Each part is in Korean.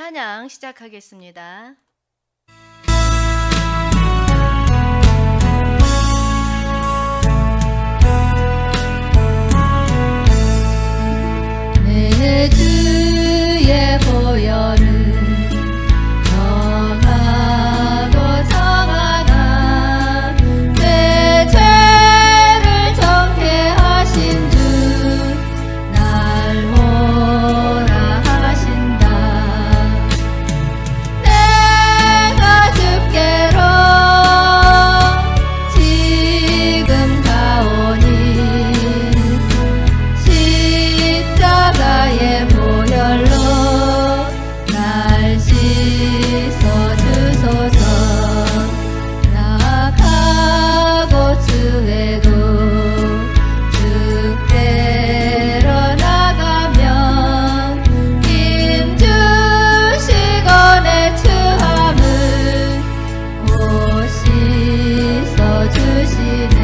찬양 시작하겠습니다. 내 주의 보혈을 정하고 정하나 내 죄를 정케 하신 주 날 오라 하신다. 내가 주께로 지금 가오니 십자가의 보혈로 날 씻어 주소서. 나가고 주에도 주께로 나가면 힘 주시고 내 추함을 곧 씻어 주시네.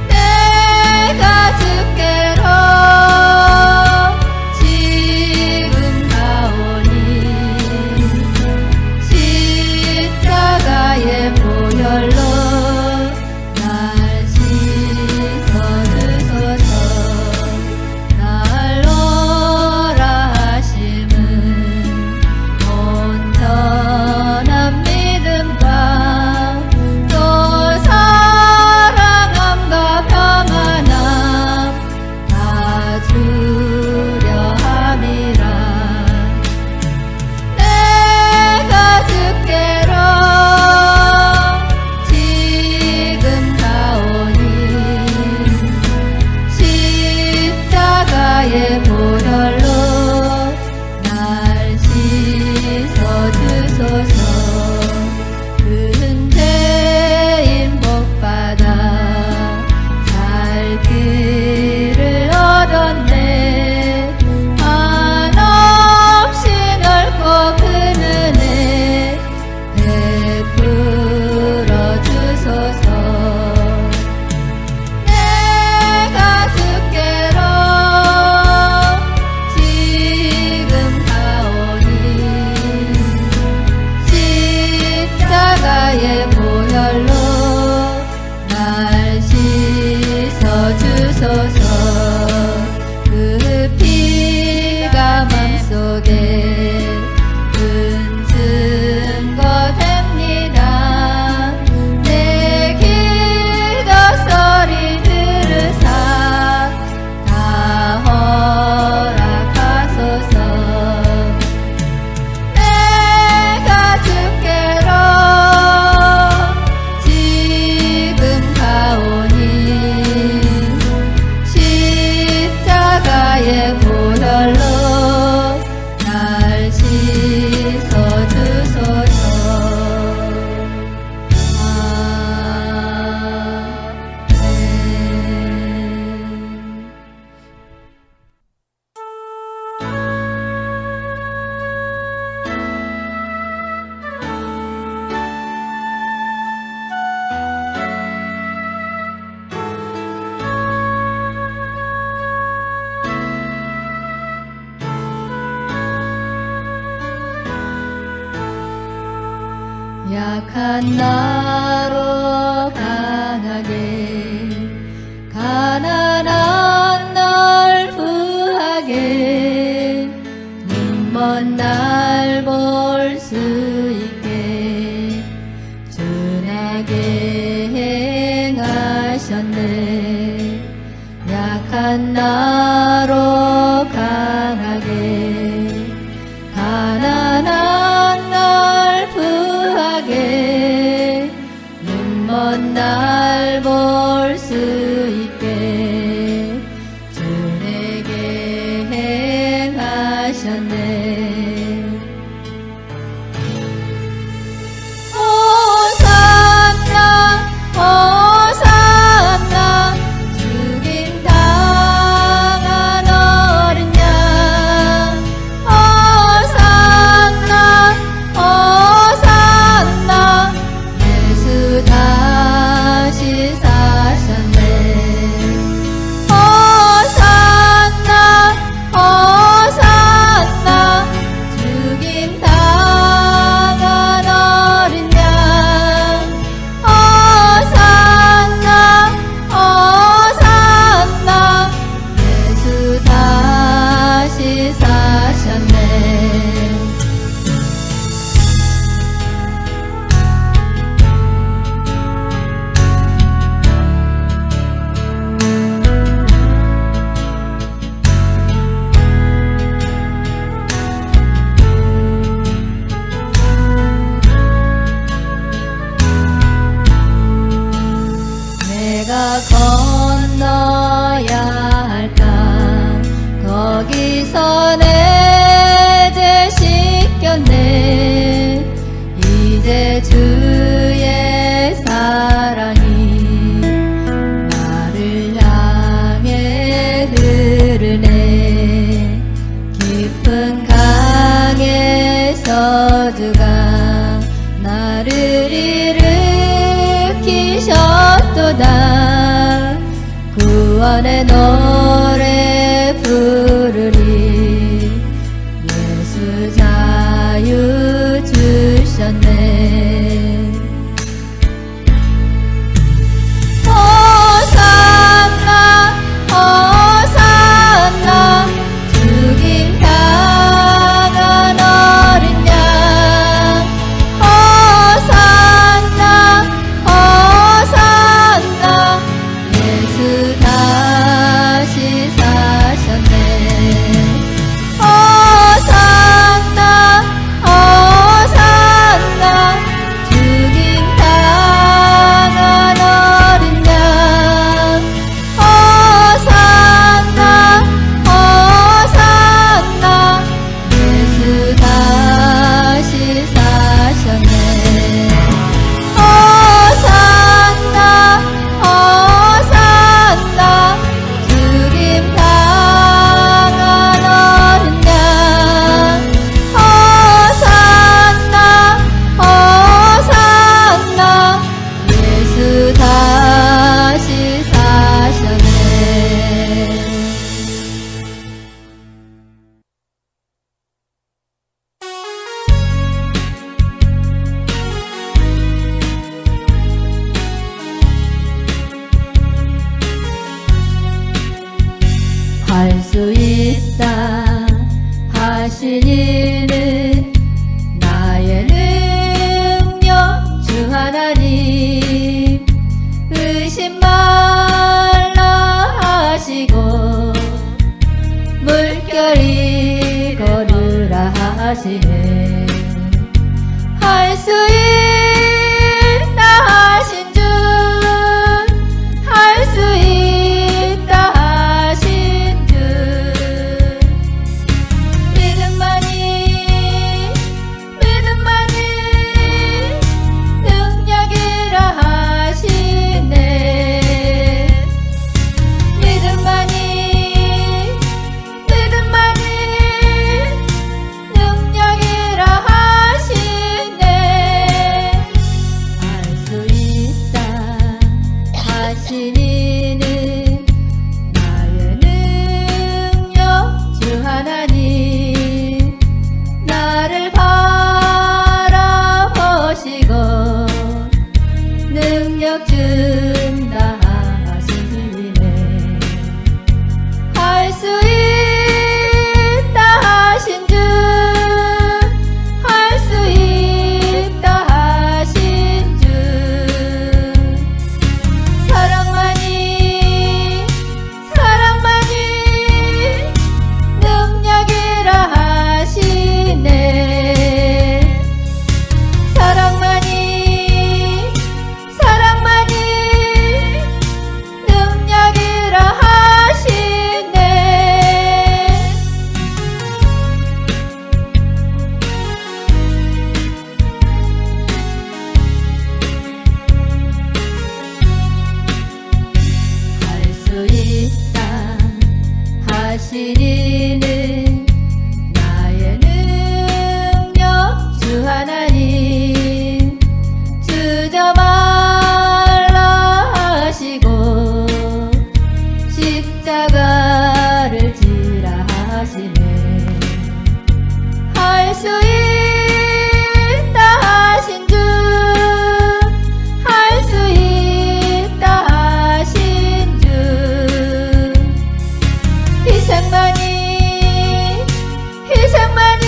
내가 주께로 지금 가오니 십자가의 보혈로 날 씻어 주소서. 날 오라 하심은 온전한 믿음과 또 사랑함과 평안함 다 주려 함이라. 내가 주께로 지금 가오니 십자가의 보혈로 날 씻어 주소서. 은혜인 복받아 살 길을 얻었네. 한없이 넓고 큰 은혜 베풀어 주소서. 내가 주께로 지금 가오니 십자가의 보혈로 날 씻어 주소서. 그 피가 맘속에 큰 증거 됩니다. 내 기도 소리 들으사 다 허락하소서. 내가 주께로 지금 가오니 십자가의 보혈로 날 씻어 주소서. 아멘. 약한 나로 강하게 가난한 날 부하게 눈먼 날 볼 수 있게 준하게 행하셨네. 약한 나로 강하게 가난한 날 부하게 눈먼 날 볼 수 있게 주에게 행하셨네. 호산나 호산나 죽임 당한 어린 양. 호산나 호산나 예수 다시 저주가 나를 일으키셨도다. 구원의 노래 부르리. 예수 자유 주셨네. 호산나 호산나 죽임 당한 어린 양. 호산나 호산나 예수 다시 사셨네. 호산나 호산나 죽임 당한 어린 양. 호산나 호산나 예수 다시 사셨네. 호산나 호산나 죽임 당한 어린 양. 호산나 호산나 예수 다시 사셨네. 할 수 있다 하신 이는 나의 능력 주 하나님. 의심 말라 하시고 물결이 걸으라 하시네. 할 수 있다 하신 주, 할 수 있다 하신 주. 믿음만이 믿음만이 능력이라 하시네. 믿음만이 믿음만이 능력이라 하시네. 할 수 있다 하신 이는 나의 능력 주 하나님. 나를 바라보시고 능력 준다 하시네. 할 수 있다 하신 주, 할 수 있다 하신 주. 사랑만이 사랑만이 능력이라 하시네. 사랑만이 사랑만이 능력이라 하시네. 할 수 있다 하신 이는 나의 능력 주 하나님. 주저 말라 하시고 십자가를 지라 하시네. 할 수 있다 하신 주, 할 수 있다 하신 주. 희생만이 희생만이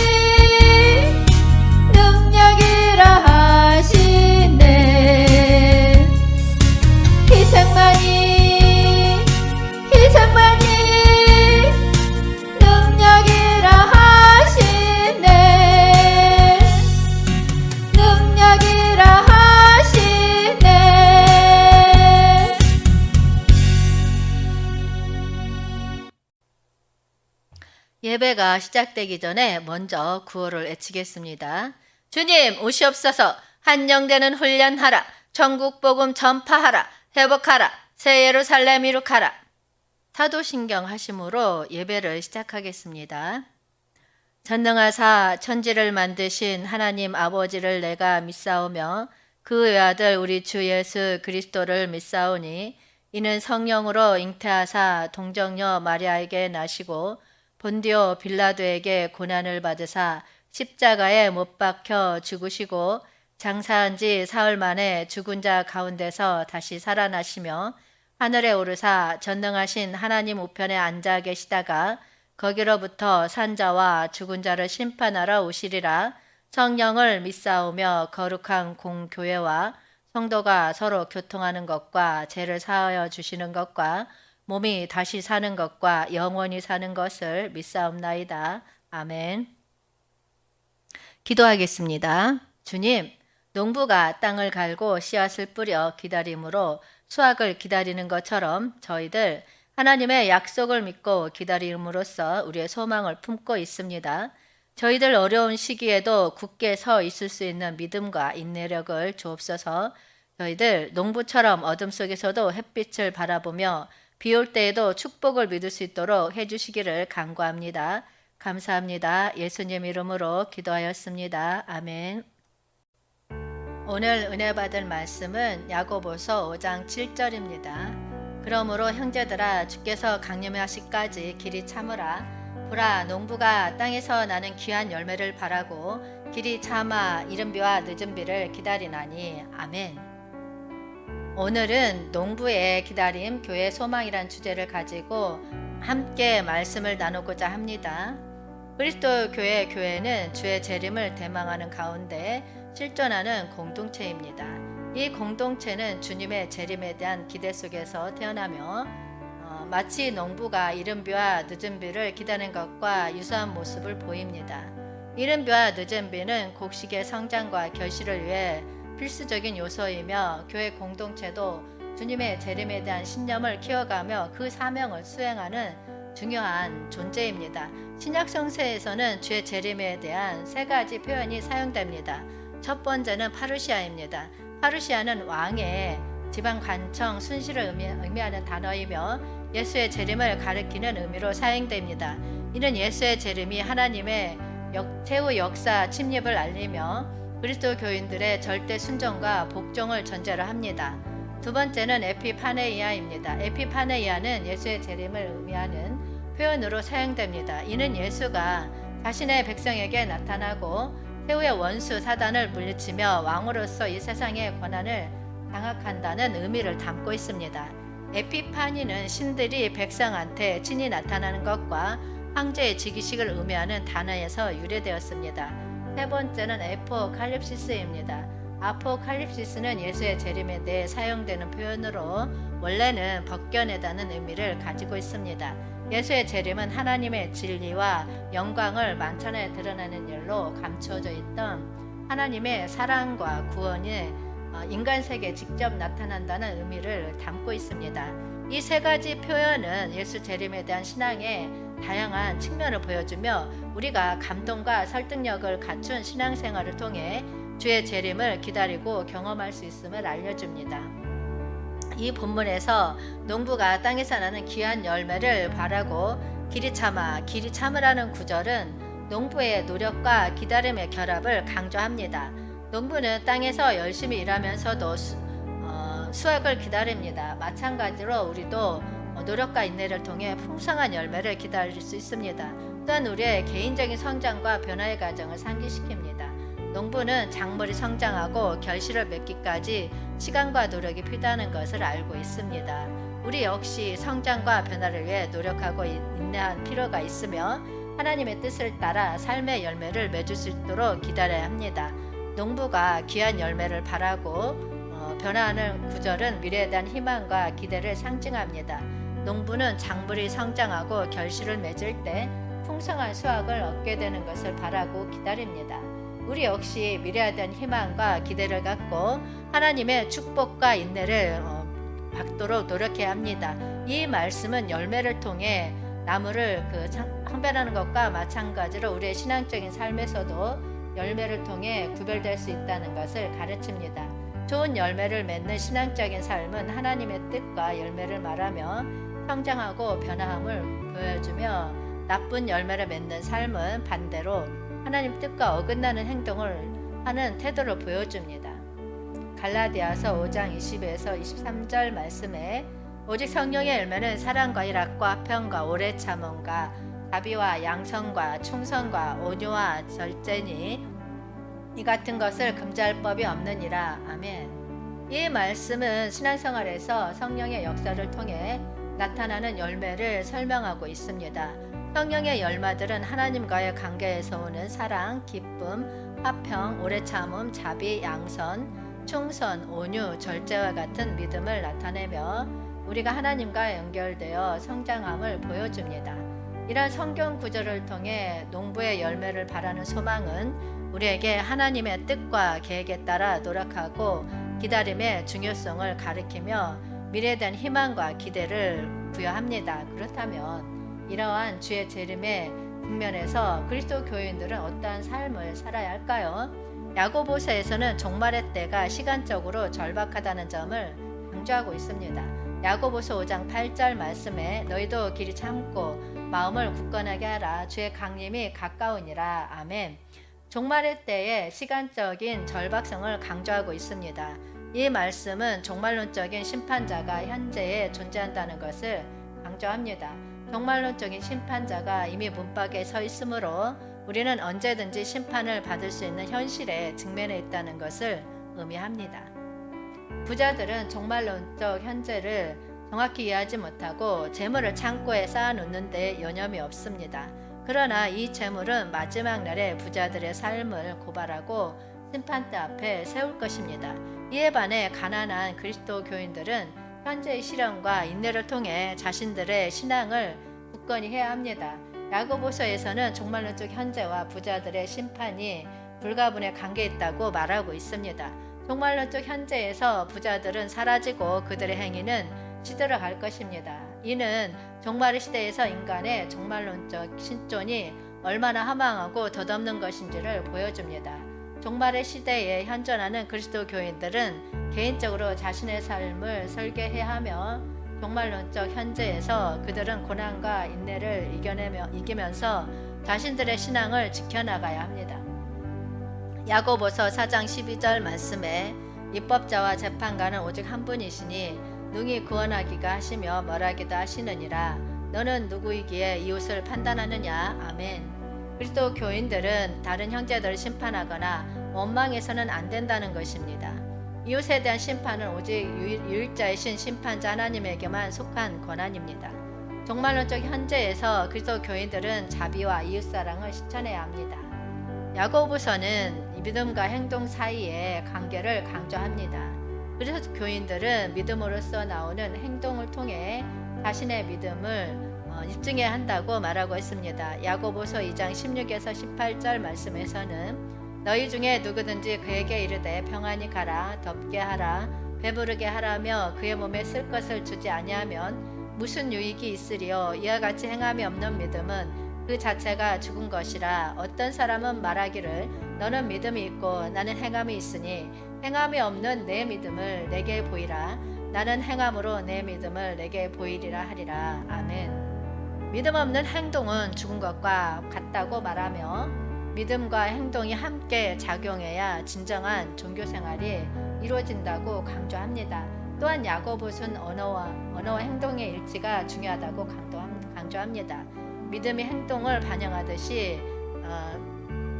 능력이라 하시네. 희생만이 희생만이 능력이라 하시네. 능력이라 하시네. 예배가 시작되기 전에 먼저 구호를 외치겠습니다. 주님 오시옵소서. 한영되는 훈련하라. 천국 복음 전파하라. 회복하라. 새 예루살렘 이룩하라. 사도신경 하심으로 예배를 시작하겠습니다. 전능하사 천지를 만드신 하나님 아버지를 내가 믿사오며 그 외아들 우리 주 예수 그리스도를 믿사오니 이는 성령으로 잉태하사 동정녀 마리아에게 나시고 본디오 빌라도에게 고난을 받으사 십자가에 못 박혀 죽으시고 장사한 지 사흘 만에 죽은 자 가운데서 다시 살아나시며 하늘에 오르사 전능하신 하나님 우편에 앉아 계시다가 거기로부터 산자와 죽은 자를 심판하러 오시리라. 성령을 믿사오며 거룩한 공교회와 성도가 서로 교통하는 것과 죄를 사하여 주시는 것과 몸이 다시 사는 것과 영원히 사는 것을 믿사옵나이다. 아멘. 기도하겠습니다. 주님, 농부가 땅을 갈고 씨앗을 뿌려 기다림으로 수확을 기다리는 것처럼 저희들 하나님의 약속을 믿고 기다림으로써 우리의 소망을 품고 있습니다. 저희들 어려운 시기에도 굳게 서 있을 수 있는 믿음과 인내력을 주옵소서. 저희들 농부처럼 어둠 속에서도 햇빛을 바라보며 비 올 때에도 축복을 믿을 수 있도록 해주시기를 간구합니다. 감사합니다. 예수님 이름으로 기도하였습니다. 아멘. 오늘 은혜 받을 말씀은 야고보서 5장 7절입니다. 그러므로 형제들아 주께서 강림하시까지 길이 참으라. 보라 농부가 땅에서 나는 귀한 열매를 바라고 길이 참아 이른 비와 늦은 비를 기다리나니. 아멘. 오늘은 농부의 기다림, 교회 소망이란 주제를 가지고 함께 말씀을 나누고자 합니다. 그리스도 교회는 주의 재림을 대망하는 가운데 실존하는 공동체입니다. 이 공동체는 주님의 재림에 대한 기대 속에서 태어나며 마치 농부가 이른 비와 늦은 비를 기다리는 것과 유사한 모습을 보입니다. 이른 비와 늦은 비는 곡식의 성장과 결실을 위해 필수적인 요소이며 교회 공동체도 주님의 재림에 대한 신념을 키워가며 그 사명을 수행하는 중요한 존재입니다. 신약 성서에서는 주의 재림에 대한 세 가지 표현이 사용됩니다. 첫 번째는 파루시아입니다. 파루시아는 왕의 지방 관청 순시를 의미하는 단어이며 예수의 재림을 가리키는 의미로 사용됩니다. 이는 예수의 재림이 하나님의 최후 역사 침입을 알리며 그리스도 교인들의 절대 순종과 복종을 전제로 합니다. 두 번째는 에피파네이아입니다. 에피파네이아는 예수의 재림을 의미하는 표현으로 사용됩니다. 이는 예수가 자신의 백성에게 나타나고 최후의 원수 사단을 물리치며 왕으로서 이 세상의 권한을 장악한다는 의미를 담고 있습니다. 에피파니는 신들이 백성한테 친히 나타나는 것과 황제의 즉위식을 의미하는 단어에서 유래되었습니다. 세 번째는 아포칼립시스입니다. 아포칼립시스는 예수의 재림에 대해 사용되는 표현으로 원래는 벗겨내다는 의미를 가지고 있습니다. 예수의 재림은 하나님의 진리와 영광을 만천에 드러내는 일로 감추어져 있던 하나님의 사랑과 구원이 인간 세계에 직접 나타난다는 의미를 담고 있습니다. 이 세 가지 표현은 예수 재림에 대한 신앙의 다양한 측면을 보여주며 우리가 감동과 설득력을 갖춘 신앙생활을 통해 주의 재림을 기다리고 경험할 수 있음을 알려줍니다. 이 본문에서 농부가 땅에서 나는 귀한 열매를 바라고 길이 참으라는 구절은 농부의 노력과 기다림의 결합을 강조합니다. 농부는 땅에서 열심히 일하면서도 수확을 기다립니다. 마찬가지로 우리도 노력과 인내를 통해 풍성한 열매를 기다릴 수 있습니다. 또한 우리의 개인적인 성장과 변화의 과정을 상기시킵니다. 농부는 작물이 성장하고 결실을 맺기까지 시간과 노력이 필요하는 것을 알고 있습니다. 우리 역시 성장과 변화를 위해 노력하고 인내할 필요가 있으며 하나님의 뜻을 따라 삶의 열매를 맺을 수 있도록 기다려야 합니다. 농부가 귀한 열매를 바라고 변화하는 구절은 미래에 대한 희망과 기대를 상징합니다. 농부는 작물이 성장하고 결실을 맺을 때 풍성한 수확을 얻게 되는 것을 바라고 기다립니다. 우리 역시 미래에 대한 희망과 기대를 갖고 하나님의 축복과 인내를 받도록 노력해야 합니다. 이 말씀은 열매를 통해 나무를 선별하는 것과 마찬가지로 우리의 신앙적인 삶에서도 열매를 통해 구별될 수 있다는 것을 가르칩니다. 좋은 열매를 맺는 신앙적인 삶은 하나님의 뜻과 열매를 말하며 성장하고 변화함을 보여주며 나쁜 열매를 맺는 삶은 반대로 하나님 뜻과 어긋나는 행동을 하는 태도를 보여줍니다. 갈라디아서 5장 20에서 23절 말씀에 오직 성령의 열매는 사랑과 희락과 화평과 오래 참음과 자비와 양선과 충성과 온유와 절제니 이 같은 것을 금지할 법이 없느니라. 아멘. 이 말씀은 신앙생활에서 성령의 역사를 통해 나타나는 열매를 설명하고 있습니다. 성령의 열매들은 하나님과의 관계에서 오는 사랑, 기쁨, 화평, 오래 참음, 자비, 양선, 충선, 온유, 절제와 같은 믿음을 나타내며 우리가 하나님과 연결되어 성장함을 보여줍니다. 이러한 성경 구절을 통해 농부의 열매를 바라는 소망은 우리에게 하나님의 뜻과 계획에 따라 노력하고 기다림의 중요성을 가리키며 미래에 대한 희망과 기대를 부여합니다. 그렇다면 이러한 주의 재림의 국면에서 그리스도 교인들은 어떠한 삶을 살아야 할까요? 야고보서에서는 종말의 때가 시간적으로 절박하다는 점을 강조하고 있습니다. 야고보서 5장 8절 말씀에 너희도 길이 참고 마음을 굳건하게 하라. 주의 강림이 가까우니라. 아멘. 종말의 때에 시간적인 절박성을 강조하고 있습니다. 이 말씀은 종말론적인 심판자가 현재에 존재한다는 것을 강조합니다. 종말론적인 심판자가 이미 문밖에 서 있으므로 우리는 언제든지 심판을 받을 수 있는 현실에 직면해 있다는 것을 의미합니다. 부자들은 종말론적 현재를 정확히 이해하지 못하고 재물을 창고에 쌓아놓는 데 여념이 없습니다. 그러나 이 재물은 마지막 날에 부자들의 삶을 고발하고 심판대 앞에 세울 것입니다. 이에 반해 가난한 그리스도 교인들은 현재의 시련과 인내를 통해 자신들의 신앙을 굳건히 해야 합니다. 야고보서에서는 종말론적 현재와 부자들의 심판이 불가분의 관계에 있다고 말하고 있습니다. 종말론적 현재에서 부자들은 사라지고 그들의 행위는 시들어 갈 것입니다. 이는 종말의 시대에서 인간의 종말론적 신존이 얼마나 허망하고 덧없는 것인지를 보여줍니다. 종말의 시대에 현존하는 그리스도 교인들은 개인적으로 자신의 삶을 설계해야 하며 종말론적 현재에서 그들은 고난과 인내를 이기면서 자신들의 신앙을 지켜나가야 합니다. 야고보서 4장 12절 말씀에 입법자와 재판관은 오직 한 분이시니 능히 구원하기가 하시며 멸하기도 하시느니라. 너는 누구이기에 이웃을 판단하느냐. 아멘. 그리스도 교인들은 다른 형제들을 심판하거나 원망해서는 안 된다는 것입니다. 이웃에 대한 심판은 오직 유일자이신 심판자 하나님에게만 속한 권한입니다. 종말론적 현재에서 그리스도 교인들은 자비와 이웃사랑을 실천해야 합니다. 야고보서는 믿음과 행동 사이의 관계를 강조합니다. 그래서 교인들은 믿음으로써 나오는 행동을 통해 자신의 믿음을 입증해야 한다고 말하고 있습니다. 야고보서 2장 16에서 18절 말씀에서는 너희 중에 누구든지 그에게 이르되 평안히 가라 덥게 하라 배부르게 하라며 그의 몸에 쓸 것을 주지 아니하면 무슨 유익이 있으리요. 이와 같이 행함이 없는 믿음은 그 자체가 죽은 것이라. 어떤 사람은 말하기를 너는 믿음이 있고 나는 행함이 있으니 행함이 없는 내 믿음을 내게 보이라. 나는 행함으로 내 믿음을 내게 보이리라 하리라. 아멘. 믿음 없는 행동은 죽은 것과 같다고 말하며 믿음과 행동이 함께 작용해야 진정한 종교생활이 이루어진다고 강조합니다. 또한 야고보서는 언어와 행동의 일치가 중요하다고 강조합니다. 믿음이 행동을 반영하듯이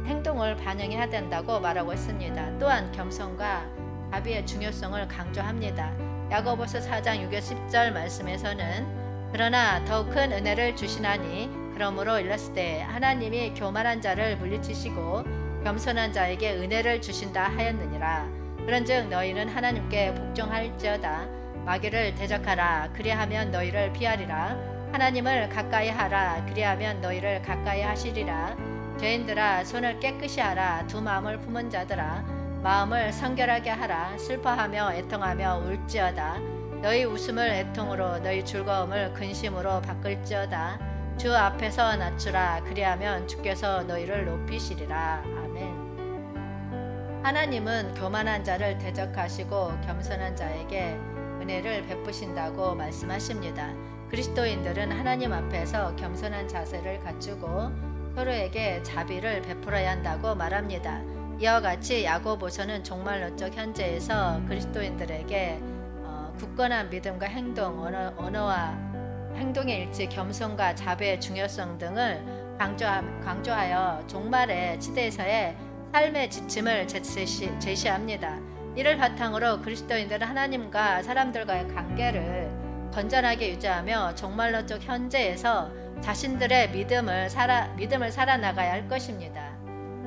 행동을 반영해야 된다고 말하고 있습니다. 또한 겸손과 자비의 중요성을 강조합니다. 야고보서 4장 6에서 10절 말씀에서는 그러나 더욱 큰 은혜를 주시나니 그러므로 일렀으되 하나님이 교만한 자를 물리치시고 겸손한 자에게 은혜를 주신다 하였느니라. 그런즉 너희는 하나님께 복종할지어다. 마귀를 대적하라. 그리하면 너희를 피하리라. 하나님을 가까이 하라. 그리하면 너희를 가까이 하시리라. 죄인들아 손을 깨끗이 하라. 두 마음을 품은 자들아 마음을 성결하게 하라. 슬퍼하며 애통하며 울지어다. 너희 웃음을 애통으로 너희 즐거움을 근심으로 바꿀지어다. 주 앞에서 낮추라. 그리하면 주께서 너희를 높이시리라. 아멘. 하나님은 교만한 자를 대적하시고 겸손한 자에게 은혜를 베푸신다고 말씀하십니다. 그리스도인들은 하나님 앞에서 겸손한 자세를 갖추고 서로에게 자비를 베풀어야 한다고 말합니다. 이와 같이 야고보서는 종말론적 현재에서 그리스도인들에게 굳건한 믿음과 행동, 언어와 행동의 일치, 겸손과 자비의 중요성 등을 강조하여 종말의 시대에서의 삶의 지침을 제시합니다. 이를 바탕으로 그리스도인들은 하나님과 사람들과의 관계를 건전하게 유지하며 종말론적 현재에서 자신들의 믿음을 살아나가야 할 것입니다.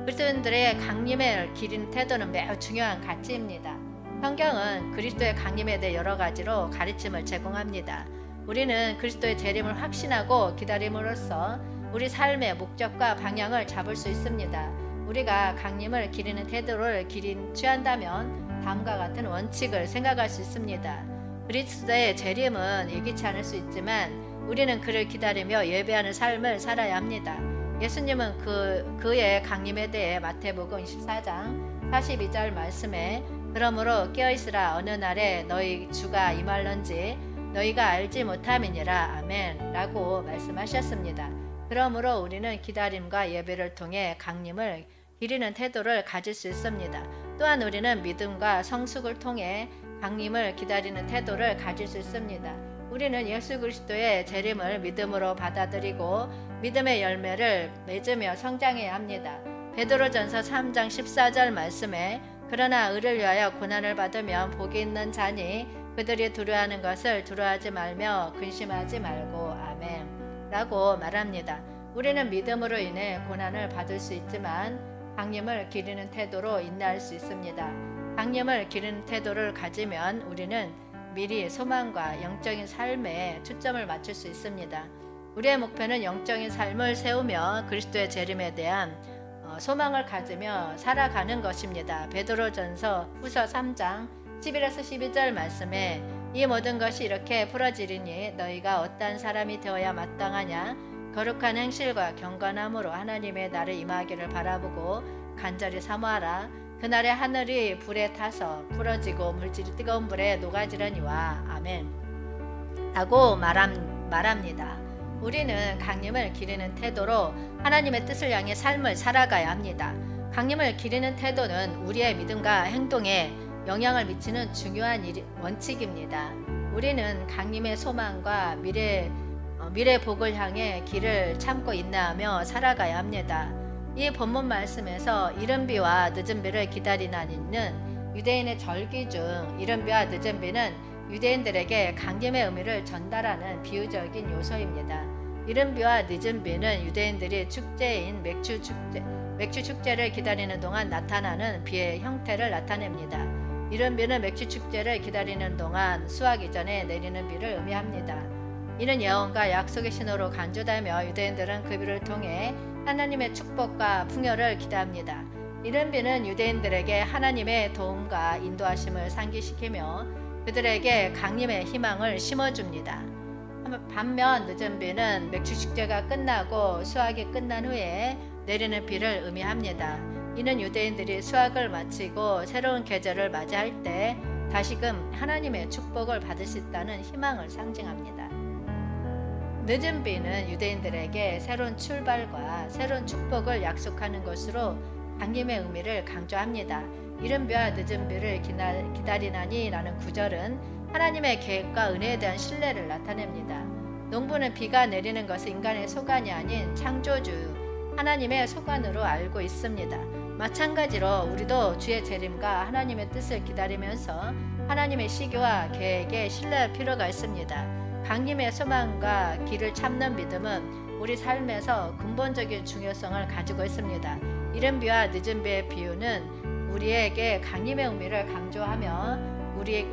그리스도인들의 강림을 기리는 태도는 매우 중요한 가치입니다. 성경은 그리스도의 강림에 대해 여러 가지로 가르침을 제공합니다. 우리는 그리스도의 재림을 확신하고 기다림으로써 우리 삶의 목적과 방향을 잡을 수 있습니다. 우리가 강림을 기리는 태도를 취한다면 다음과 같은 원칙을 생각할 수 있습니다. 그리스도의 재림은 예기치 않을 수 있지만 우리는 그를 기다리며 예배하는 삶을 살아야 합니다. 예수님은 그의 강림에 대해 마태복음 24장 42절 말씀에 그러므로 깨어있으라 어느 날에 너희 주가 임할런지 너희가 알지 못함이니라 아멘 라고 말씀하셨습니다. 그러므로 우리는 기다림과 예배를 통해 강림을 기리는 태도를 가질 수 있습니다. 또한 우리는 믿음과 성숙을 통해 강림을 기다리는 태도를 가질 수 있습니다. 우리는 예수 그리스도의 재림을 믿음으로 받아들이고 믿음의 열매를 맺으며 성장해야 합니다. 베드로전서 3장 14절 말씀에 그러나 의를 위하여 고난을 받으면 복이 있는 자니 그들이 두려워하는 것을 두려워하지 말며 근심하지 말고 아멘 라고 말합니다. 우리는 믿음으로 인해 고난을 받을 수 있지만 강림을 기리는 태도로 인내할 수 있습니다. 강림을 기리는 태도를 가지면 우리는 미리 소망과 영적인 삶에 초점을 맞출 수 있습니다. 우리의 목표는 영적인 삶을 세우며 그리스도의 재림에 대한 소망을 가지며 살아가는 것입니다. 베드로전서 후서 3장 11에서 12절 말씀에 이 모든 것이 이렇게 풀어지리니 너희가 어떠한 사람이 되어야 마땅하냐 거룩한 행실과 경건함으로 하나님의 날을 임하기를 바라보고 간절히 사모하라. 그날에 하늘이 불에 타서 부러지고 물질이 뜨거운 불에 녹아지려니와 아멘 라고 말합니다. 우리는 강림을 기리는 태도로 하나님의 뜻을 향해 삶을 살아가야 합니다. 강림을 기리는 태도는 우리의 믿음과 행동에 영향을 미치는 중요한 원칙입니다. 우리는 강림의 소망과 미래 복을 향해 길을 참고 인내하며 살아가야 합니다. 이 본문 말씀에서 이른 비와 늦은 비를 기다리나니는 유대인의 절기 중 이른 비와 늦은 비는 유대인들에게 강림의 의미를 전달하는 비유적인 요소입니다. 이른 비와 늦은 비는 유대인들이 축제인 맥주 축제를 기다리는 동안 나타나는 비의 형태를 나타냅니다. 이른 비는 맥주 축제를 기다리는 동안 수확 이전에 내리는 비를 의미합니다. 이는 예언과 약속의 신호로 간주되며 유대인들은 그 비를 통해 하나님의 축복과 풍요를 기대합니다. 이른 비는 유대인들에게 하나님의 도움과 인도하심을 상기시키며 그들에게 강림의 희망을 심어줍니다. 반면 늦은 비는 맥주 축제가 끝나고 수확이 끝난 후에 내리는 비를 의미합니다. 이는 유대인들이 수확을 마치고 새로운 계절을 맞이할 때 다시금 하나님의 축복을 받을 수 있다는 희망을 상징합니다. 늦은 비는 유대인들에게 새로운 출발과 새로운 축복을 약속하는 것으로 강림의 의미를 강조합니다. 이른 비와 늦은 비를 기다리나니 라는 구절은 하나님의 계획과 은혜에 대한 신뢰를 나타냅니다. 농부는 비가 내리는 것을 인간의 소관이 아닌 창조주 하나님의 소관으로 알고 있습니다. 마찬가지로 우리도 주의 재림과 하나님의 뜻을 기다리면서 하나님의 시기와 계획에 신뢰할 필요가 있습니다. 강림의 소망과 길을 참는 믿음은 우리 삶에서 근본적인 중요성을 가지고 있습니다. 이른 비와 늦은 비의 비유는 우리에게 강림의 의미를 강조하며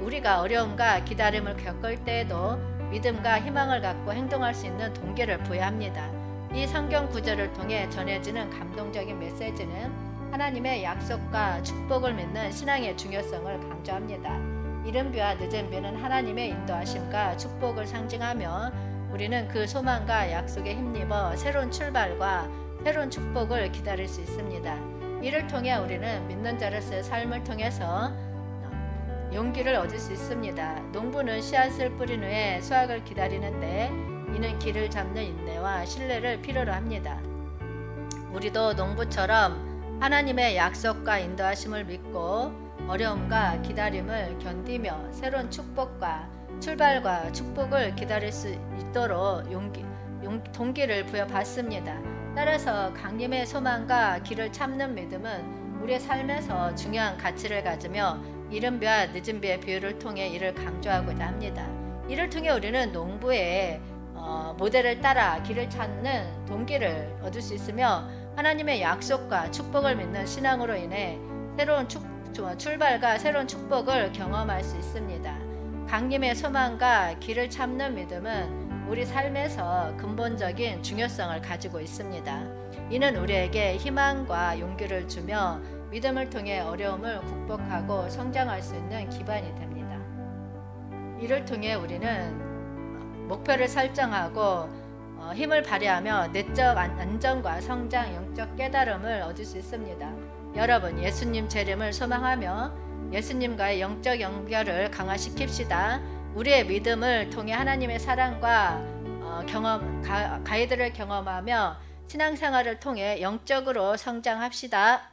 우리가 어려움과 기다림을 겪을 때에도 믿음과 희망을 갖고 행동할 수 있는 동기를 부여합니다. 이 성경 구절을 통해 전해지는 감동적인 메시지는 하나님의 약속과 축복을 믿는 신앙의 중요성을 강조합니다. 이른 비와 늦은 비는 하나님의 인도하심과 축복을 상징하며 우리는 그 소망과 약속에 힘입어 새로운 출발과 새로운 축복을 기다릴 수 있습니다. 이를 통해 우리는 믿는 자로서의 삶을 통해서 용기를 얻을 수 있습니다. 농부는 씨앗을 뿌린 후에 수확을 기다리는데 이는 길을 잡는 인내와 신뢰를 필요로 합니다. 우리도 농부처럼 하나님의 약속과 인도하심을 믿고 어려움과 기다림을 견디며 새로운 축복과 출발과 축복을 기다릴 수 있도록 동기를 부여받습니다. 따라서 강림의 소망과 길을 참는 믿음은 우리의 삶에서 중요한 가치를 가지며 이른 비와 늦은 비의 비유를 통해 이를 강조하고자 합니다. 이를 통해 우리는 농부의 모델을 따라 길을 찾는 동기를 얻을 수 있으며 하나님의 약속과 축복을 믿는 신앙으로 인해 새로운 출발과 새로운 축복을 경험할 수 있습니다. 강림의 소망과 길을 참는 믿음은 우리 삶에서 근본적인 중요성을 가지고 있습니다. 이는 우리에게 희망과 용기를 주며 믿음을 통해 어려움을 극복하고 성장할 수 있는 기반이 됩니다. 이를 통해 우리는 목표를 설정하고 힘을 발휘하며 내적 안정과 성장, 영적 깨달음을 얻을 수 있습니다. 여러분, 예수님 재림을 소망하며 예수님과의 영적 연결을 강화시킵시다. 우리의 믿음을 통해 하나님의 사랑과 가이드를 경험하며 신앙생활을 통해 영적으로 성장합시다.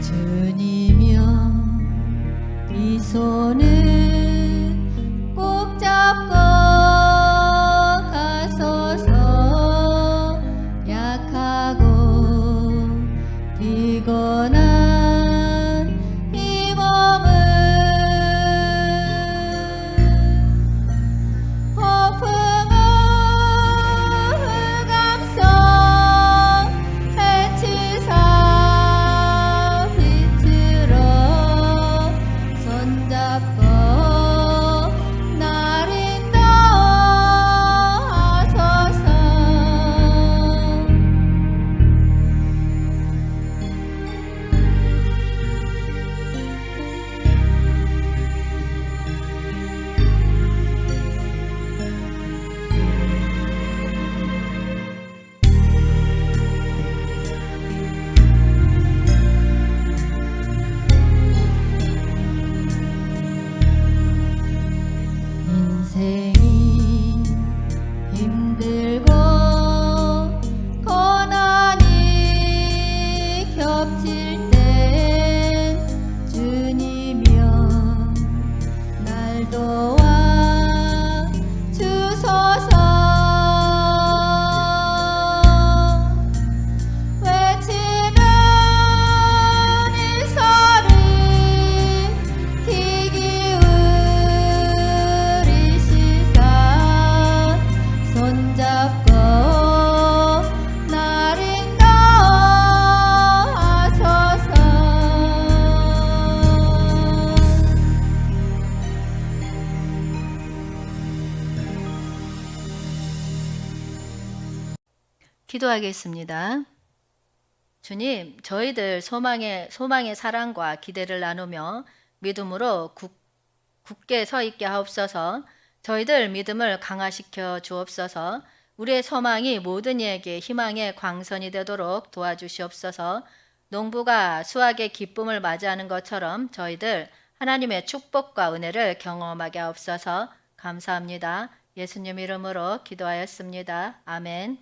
주님이여 이 손을 꼭 잡고 가소서. 약하고 피곤한 이 몸을 허풍을 감싸 해치사 빛으로 손잡고 날 인도하소서. 인생이 힘들고 고난이 겹칠 땐 주님이여 날 도와 주소서. 외치는 이 소리 귀 기울이시사 손잡고 날 인도하소서. 기도하겠습니다. 주님, 저희들 소망의 사랑과 기대를 나누며 믿음으로 굳게 서 있게 하옵소서. 저희들 믿음을 강화시켜 주옵소서. 우리의 소망이 모든 이에게 희망의 광선이 되도록 도와주시옵소서. 농부가 수확의 기쁨을 맞이하는 것처럼 저희들 하나님의 축복과 은혜를 경험하게 하옵소서. 감사합니다. 예수님 이름으로 기도하였습니다. 아멘.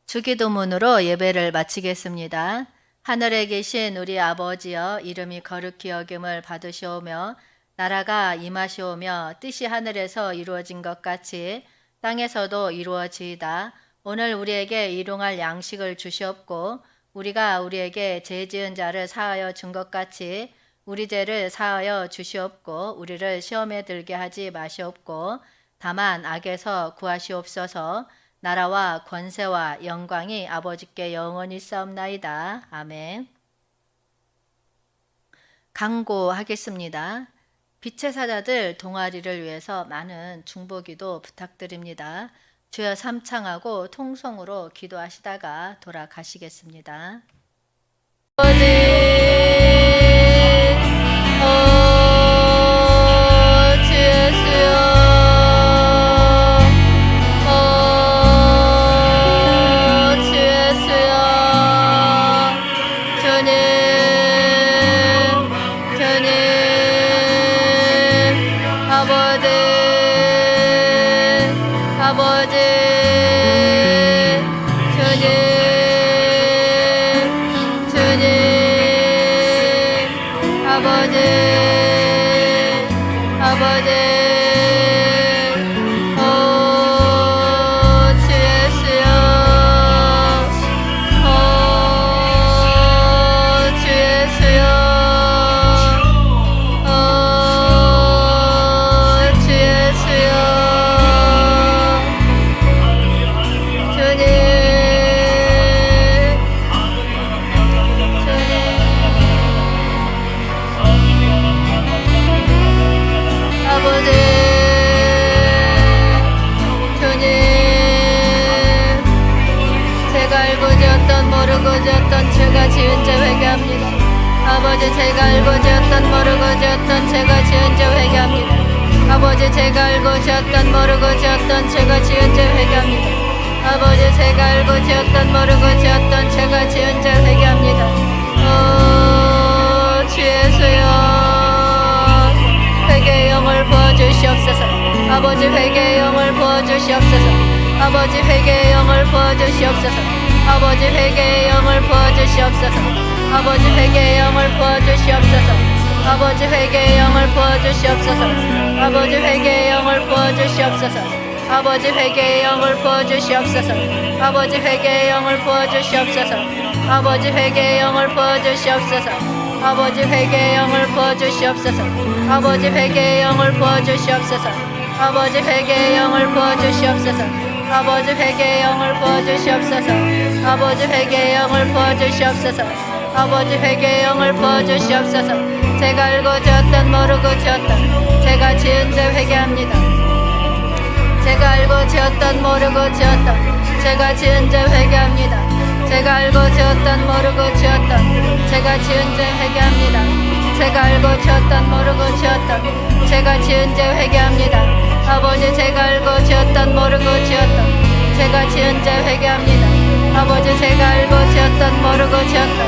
주기도문으로 예배를 마치겠습니다. 하늘에 계신 우리 아버지여, 이름이 거룩히 여김을 받으시오며 나라가 임하시오며 뜻이 하늘에서 이루어진 것 같이 땅에서도 이루어지이다. 오늘 우리에게 일용할 양식을 주시옵고 우리가 우리에게 죄 지은 자를 사하여 준 것 같이 우리 죄를 사하여 주시옵고 우리를 시험에 들게 하지 마시옵고 다만 악에서 구하시옵소서. 나라와 권세와 영광이 아버지께 영원히 있사옵나이다. 아멘. 강구하겠습니다. 빛의 사자들 동아리를 위해서 많은 중보기도 부탁드립니다. 주여 삼창하고 통성으로 기도하시다가 돌아가시겠습니다. 제가 지은 죄 회개합니다. 아버지 제가 알고 지었던 모르고 지었던 제가 지은 죄 회개합니다. 아버지 제가 알고 지었던 모르고 지었던 제가 지은 죄 회개합니다. 아버지 제가 알고 지었던 모르고 지었던 제가 지은 죄 회개합니다. 주 예수여 회개의 영을 부어주시옵소서. 아버지 회개의 영을 부어주시옵소서. 아버지 회개의 영을 부어주시옵소서. 아버지 회개의 영을 부어주시옵소서. 아버지 회개의 영을 부어주시옵소서. 아버지 회개의 영을 부어주시옵소서. 아버지 회개의 영을 부어주시옵소서. 아버지 회개의 영을 부어주시옵소서. 아버지 회개의 영을 부어주시옵소서. 아버지 회개의 영을 부어주시옵소서. 아버지 회개의 영을 부어주시옵소서. 아버지 회개의 영을 부어주시옵소서. 아버지 회개의 영을 부어주시옵소서. 아버지 회개의 영을 부어주시옵소서. 아버지 회개의 영을 부어주시옵소서. 아버지 회개의 영을 부어주시옵소서. 제가 알고 지었던 모르고 지었던 제가 지은 죄 회개합니다. 제가 알고 지었던 모르고 지었던 제가 지은 죄 회개합니다. 제가 알고 지었던 모르고 지었던 제가 지은 죄 회개합니다. 제가 알고 지었던 모르고 지었던 제가 지은 죄 회개합니다. 아버지 제가 알고 지었던 모르고 지었던 제가 지은 죄 회개합니다. 아버지 제가 알고 지었던 모르고 지었던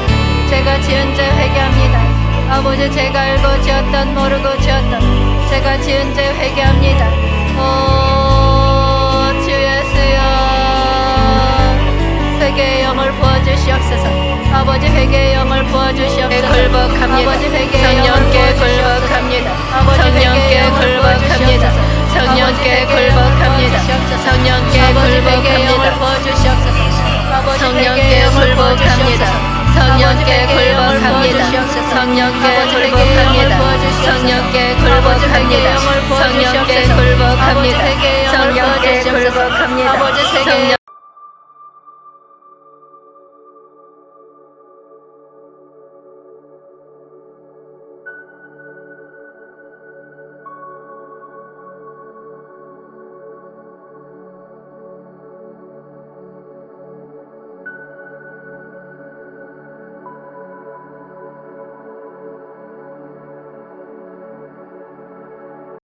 제가 지은 죄 회개합니다. 아버지 제가 알고 지었던 모르고 지었던 제가 지은 죄 회개합니다. 주 예수여 회개의 영을 부어주시옵소서. 아버지 회개의 영을 부어주시옵소서. 굴복합니다. 아버지 회개의 영을 부어주시옵소서. 성령께 굴복합니다. 성령께 굴복합니다. 성령께 굴복합니다. 성령께 굴복합니다. 성령께 굴복합니다. 성령께 굴복합니다. 성령께 굴복합니다. 성령께 굴복합니다. 성령께 굴복합니다.